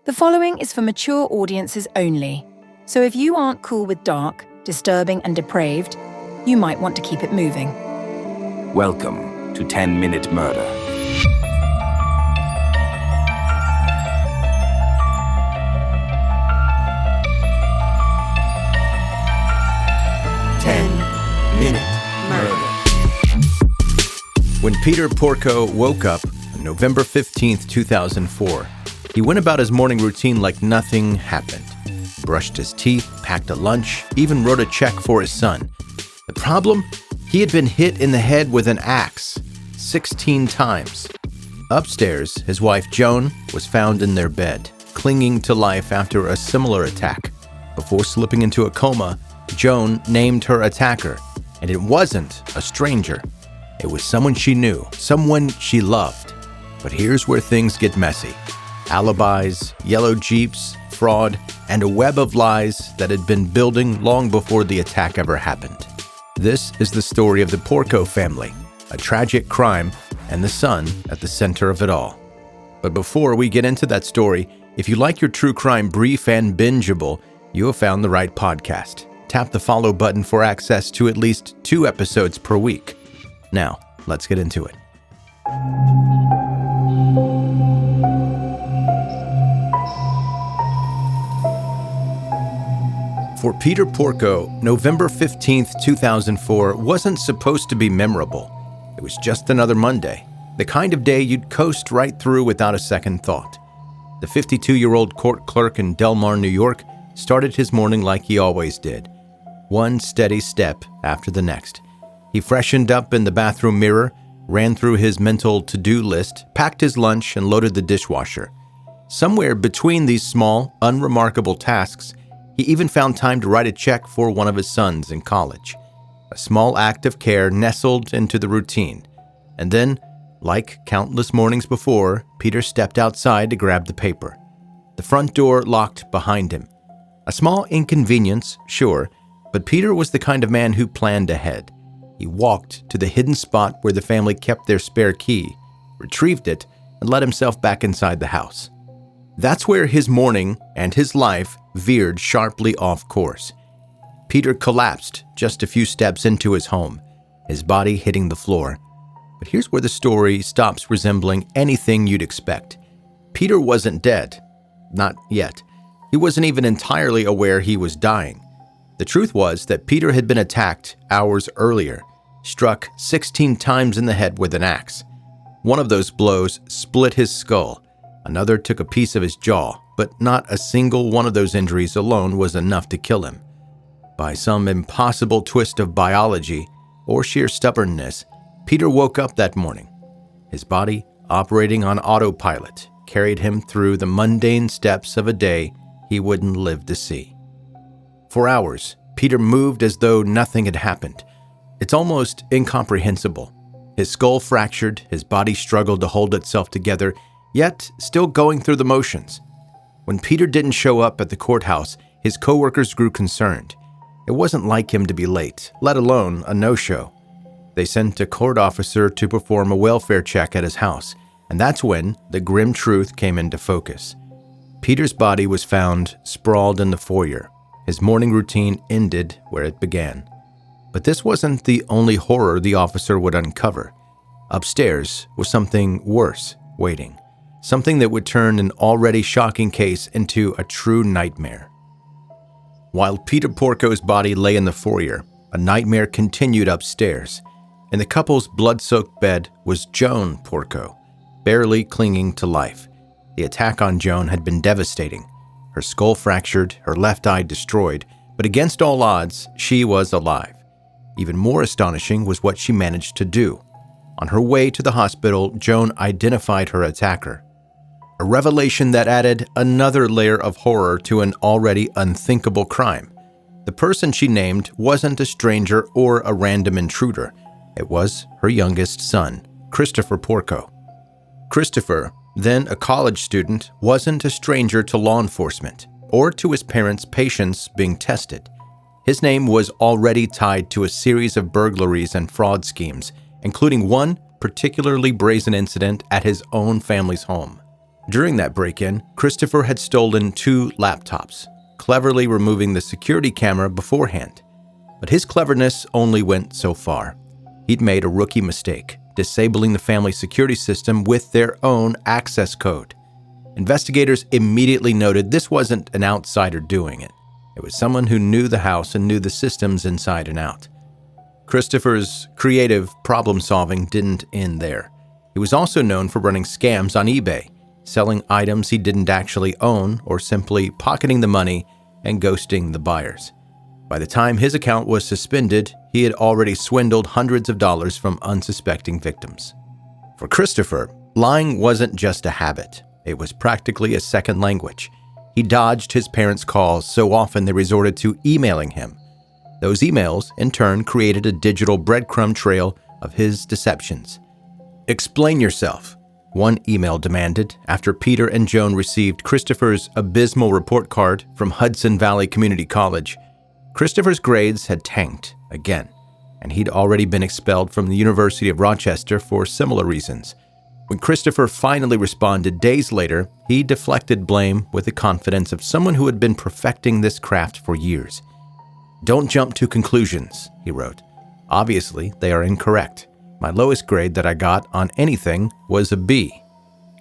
The following is for mature audiences only, so if you aren't cool with dark, disturbing, and depraved, you might want to keep it moving. Welcome to 10-Minute Murder. When Peter Porco woke up on November 15th, 2004, he went about his morning routine like nothing happened. Brushed his teeth, packed a lunch, even wrote a check for his son. The problem? He had been hit in the head with an axe 16 times. Upstairs, his wife Joan was found in their bed, clinging to life after a similar attack. Before slipping into a coma, Joan named her attacker, and it wasn't a stranger. It was someone she knew, someone she loved. But here's where things get messy. Alibis, yellow Jeeps, fraud, and a web of lies that had been building long before the attack ever happened. This is the story of the Porco family, a tragic crime, and the son at the center of it all. But before we get into that story, if you like your true crime brief and bingeable, you have found the right podcast. Tap the follow button for access to at least 2 episodes per week. Now, let's get into it. For Peter Porco, November 15th, 2004 wasn't supposed to be memorable. It was just another Monday, the kind of day you'd coast right through without a second thought. The 52-year-old court clerk in Delmar, New York, started his morning like he always did, one steady step after the next. He freshened up in the bathroom mirror, ran through his mental to-do list, packed his lunch, and loaded the dishwasher. Somewhere between these small, unremarkable tasks, he even found time to write a check for one of his sons in college. A small act of care nestled into the routine. And then, like countless mornings before, Peter stepped outside to grab the paper. The front door locked behind him. A small inconvenience, sure, but Peter was the kind of man who planned ahead. He walked to the hidden spot where the family kept their spare key, retrieved it, and let himself back inside the house. That's where his morning and his life veered sharply off course. Peter collapsed just a few steps into his home, his body hitting the floor. But here's where the story stops resembling anything you'd expect. Peter wasn't dead. Not yet. He wasn't even entirely aware he was dying. The truth was that Peter had been attacked hours earlier, struck 16 times in the head with an axe. One of those blows split his skull. Another took a piece of his jaw, but not a single one of those injuries alone was enough to kill him. By some impossible twist of biology or sheer stubbornness, Peter woke up that morning. His body, operating on autopilot, carried him through the mundane steps of a day he wouldn't live to see. For hours, Peter moved as though nothing had happened. It's almost incomprehensible. His skull fractured, his body struggled to hold itself together, yet still going through the motions. When Peter didn't show up at the courthouse, his coworkers grew concerned. It wasn't like him to be late, let alone a no-show. They sent a court officer to perform a welfare check at his house, and that's when the grim truth came into focus. Peter's body was found sprawled in the foyer. His morning routine ended where it began. But this wasn't the only horror the officer would uncover. Upstairs was something worse waiting. Something that would turn an already shocking case into a true nightmare. While Peter Porco's body lay in the foyer, a nightmare continued upstairs. In the couple's blood-soaked bed was Joan Porco, barely clinging to life. The attack on Joan had been devastating. Her skull fractured, her left eye destroyed, but against all odds, she was alive. Even more astonishing was what she managed to do. On her way to the hospital, Joan identified her attacker. A revelation that added another layer of horror to an already unthinkable crime. The person she named wasn't a stranger or a random intruder. It was her youngest son, Christopher Porco. Christopher, then a college student, wasn't a stranger to law enforcement or to his parents' patience being tested. His name was already tied to a series of burglaries and fraud schemes, including one particularly brazen incident at his own family's home. During that break-in, Christopher had stolen 2 laptops, cleverly removing the security camera beforehand. But his cleverness only went so far. He'd made a rookie mistake, disabling the family security system with their own access code. Investigators immediately noted this wasn't an outsider doing it. It was someone who knew the house and knew the systems inside and out. Christopher's creative problem-solving didn't end there. He was also known for running scams on eBay, selling items he didn't actually own or simply pocketing the money and ghosting the buyers. By the time his account was suspended, he had already swindled hundreds of dollars from unsuspecting victims. For Christopher, lying wasn't just a habit. It was practically a second language. He dodged his parents' calls so often they resorted to emailing him. Those emails, in turn, created a digital breadcrumb trail of his deceptions. "Explain yourself," one email demanded after Peter and Joan received Christopher's abysmal report card from Hudson Valley Community College. Christopher's grades had tanked again, and he'd already been expelled from the University of Rochester for similar reasons. When Christopher finally responded days later, he deflected blame with the confidence of someone who had been perfecting this craft for years. "Don't jump to conclusions," he wrote. "Obviously, they are incorrect. My lowest grade that I got on anything was a B."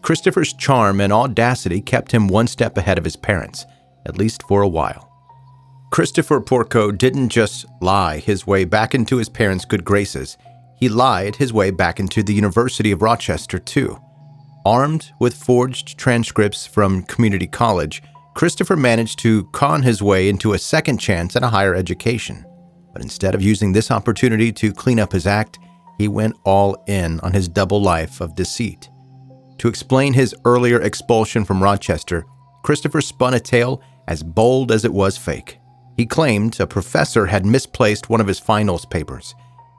Christopher's charm and audacity kept him one step ahead of his parents, at least for a while. Peter Porco didn't just lie his way back into his parents' good graces. He lied his way back into the University of Rochester, too. Armed with forged transcripts from community college, Christopher managed to con his way into a second chance at a higher education. But instead of using this opportunity to clean up his act, he went all in on his double life of deceit. To explain his earlier expulsion from Rochester, Christopher spun a tale as bold as it was fake. He claimed a professor had misplaced one of his finals papers,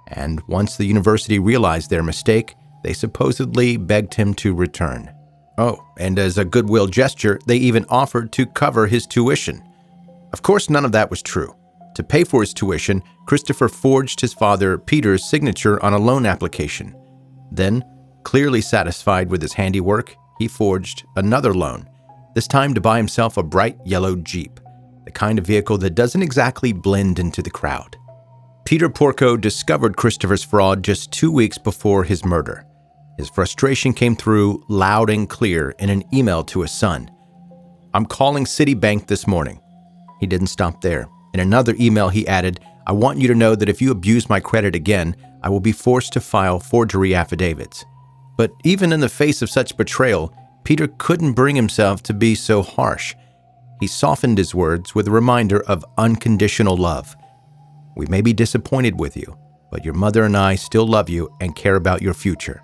and once the university realized their mistake, they supposedly begged him to return. Oh, and as a goodwill gesture, they even offered to cover his tuition. Of course, none of that was true. To pay for his tuition, Christopher forged his father Peter's signature on a loan application. Then, clearly satisfied with his handiwork, he forged another loan, this time to buy himself a bright yellow Jeep, the kind of vehicle that doesn't exactly blend into the crowd. Peter Porco discovered Christopher's fraud just 2 weeks before his murder. His frustration came through loud and clear in an email to his son. "I'm calling Citibank this morning." He didn't stop there. In another email, he added, "I want you to know that if you abuse my credit again, I will be forced to file forgery affidavits." But even in the face of such betrayal, Peter couldn't bring himself to be so harsh. He softened his words with a reminder of unconditional love. "We may be disappointed with you, but your mother and I still love you and care about your future."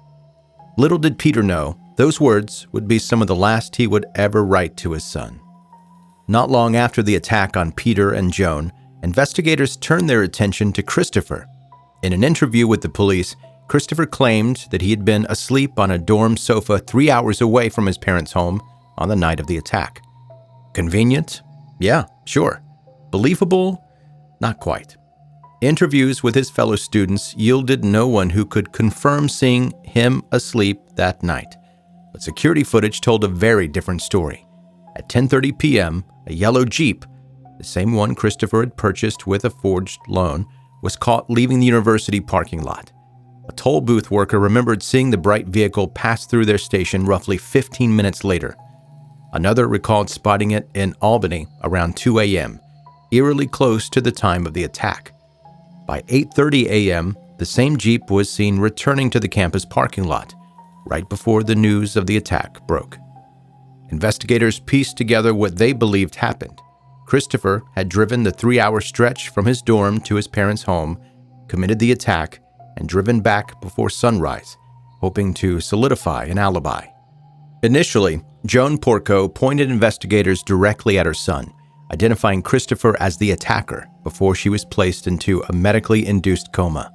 Little did Peter know, those words would be some of the last he would ever write to his son. Not long after the attack on Peter and Joan, investigators turned their attention to Christopher. In an interview with the police, Christopher claimed that he had been asleep on a dorm sofa 3 hours away from his parents' home on the night of the attack. Convenient? Yeah, sure. Believable? Not quite. Interviews with his fellow students yielded no one who could confirm seeing him asleep that night. But security footage told a very different story. At 10:30 p.m., a yellow Jeep, the same one Christopher had purchased with a forged loan, was caught leaving the university parking lot. A toll booth worker remembered seeing the bright vehicle pass through their station roughly 15 minutes later. Another recalled spotting it in Albany around 2 a.m., eerily close to the time of the attack. By 8:30 a.m., the same Jeep was seen returning to the campus parking lot, right before the news of the attack broke. Investigators pieced together what they believed happened. Christopher had driven the 3-hour stretch from his dorm to his parents' home, committed the attack, and driven back before sunrise, hoping to solidify an alibi. Initially, Joan Porco pointed investigators directly at her son, identifying Christopher as the attacker before she was placed into a medically induced coma.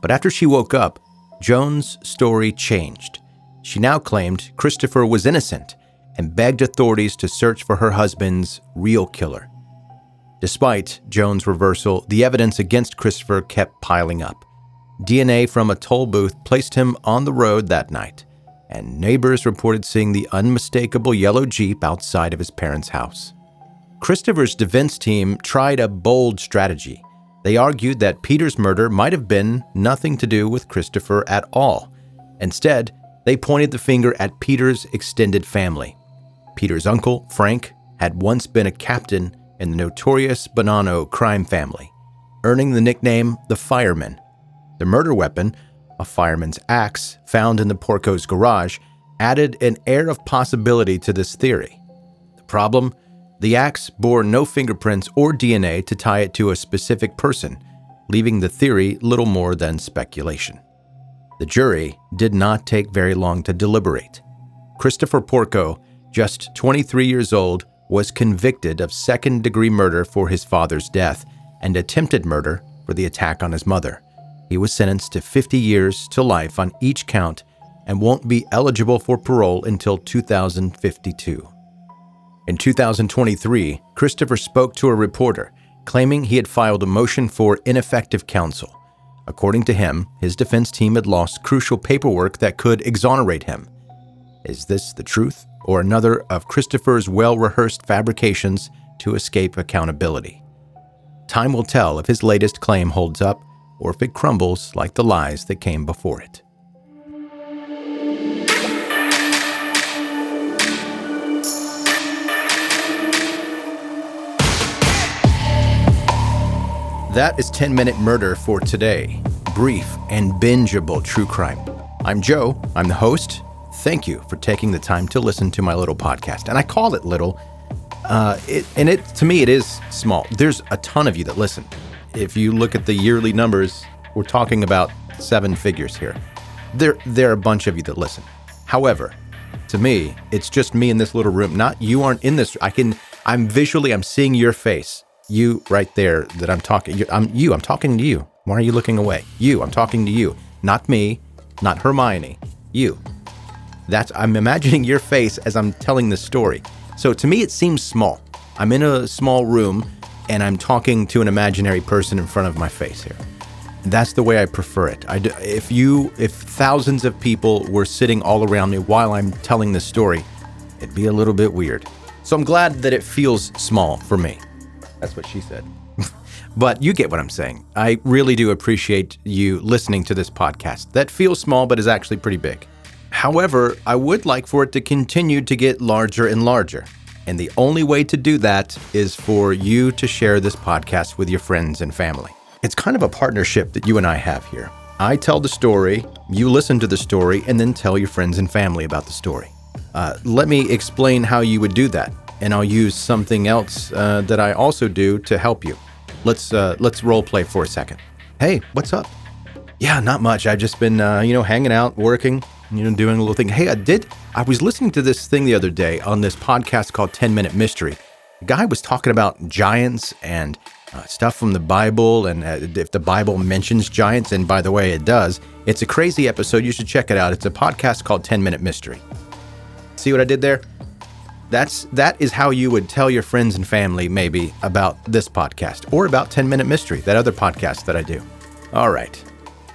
But after she woke up, Joan's story changed. She now claimed Christopher was innocent and begged authorities to search for her husband's real killer. Despite Joan's reversal, the evidence against Christopher kept piling up. DNA from a toll booth placed him on the road that night. and neighbors reported seeing the unmistakable yellow Jeep outside of his parents' house. Christopher's defense team tried a bold strategy. They argued that Peter's murder might have been nothing to do with Christopher at all. Instead, they pointed the finger at Peter's extended family. Peter's uncle, Frank, had once been a captain in the notorious Bonanno crime family, earning the nickname the Fireman. The murder weapon, a fireman's axe found in the Porco's garage, added an air of possibility to this theory. The problem? The axe bore no fingerprints or DNA to tie it to a specific person, leaving the theory little more than speculation. The jury did not take very long to deliberate. Christopher Porco, just 23 years old, was convicted of second-degree murder for his father's death and attempted murder for the attack on his mother. He was sentenced to 50 years to life on each count and won't be eligible for parole until 2052. In 2023, Christopher spoke to a reporter, claiming he had filed a motion for ineffective counsel. According to him, his defense team had lost crucial paperwork that could exonerate him. Is this the truth, or another of Christopher's well-rehearsed fabrications to escape accountability? Time will tell if his latest claim holds up, or if it crumbles like the lies that came before it. That is 10-Minute Murder for today. Brief and bingeable true crime. I'm Joe. I'm the host. Thank you for taking the time to listen to my little podcast. And I call it little. To me, it is small. There's a ton of you that listen. If you look at the yearly numbers, we're talking about 7 figures here. There are a bunch of you that listen. However, to me, it's just me in this little room. You aren't in this. I'm seeing your face. You right there that I'm talking. I'm talking to you. Why are you looking away? I'm talking to you. Not me, not Hermione. You. I'm imagining your face as I'm telling this story. So to me, it seems small. I'm in a small room and I'm talking to an imaginary person in front of my face here. That's the way I prefer it. If thousands of people were sitting all around me while I'm telling this story, it'd be a little bit weird. So I'm glad that it feels small for me. That's what she said. But you get what I'm saying. I really do appreciate you listening to this podcast that feels small but is actually pretty big. However, I would like for it to continue to get larger and larger. And the only way to do that is for you to share this podcast with your friends and family. It's kind of a partnership that you and I have here. I tell the story, you listen to the story, and then tell your friends and family about the story. Let me explain how you would do that. And I'll use something else that I also do to help you. Let's role play for a second. Hey, what's up? Yeah, not much. I've just been, hanging out, working, doing a little thing. Hey, I was listening to this thing the other day on this podcast called 10-Minute Mystery. The guy was talking about giants and stuff from the Bible, and if the Bible mentions giants, and by the way, it does. It's a crazy episode. You should check it out. It's a podcast called 10-Minute Mystery. See what I did there? That is how you would tell your friends and family maybe about this podcast or about 10-Minute Mystery, that other podcast that I do. All right.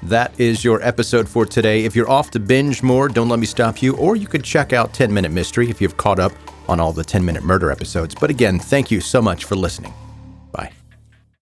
That is your episode for today. If you're off to binge more, don't let me stop you. Or you could check out 10-Minute Mystery if you've caught up on all the 10-Minute Murder episodes. But again, thank you so much for listening.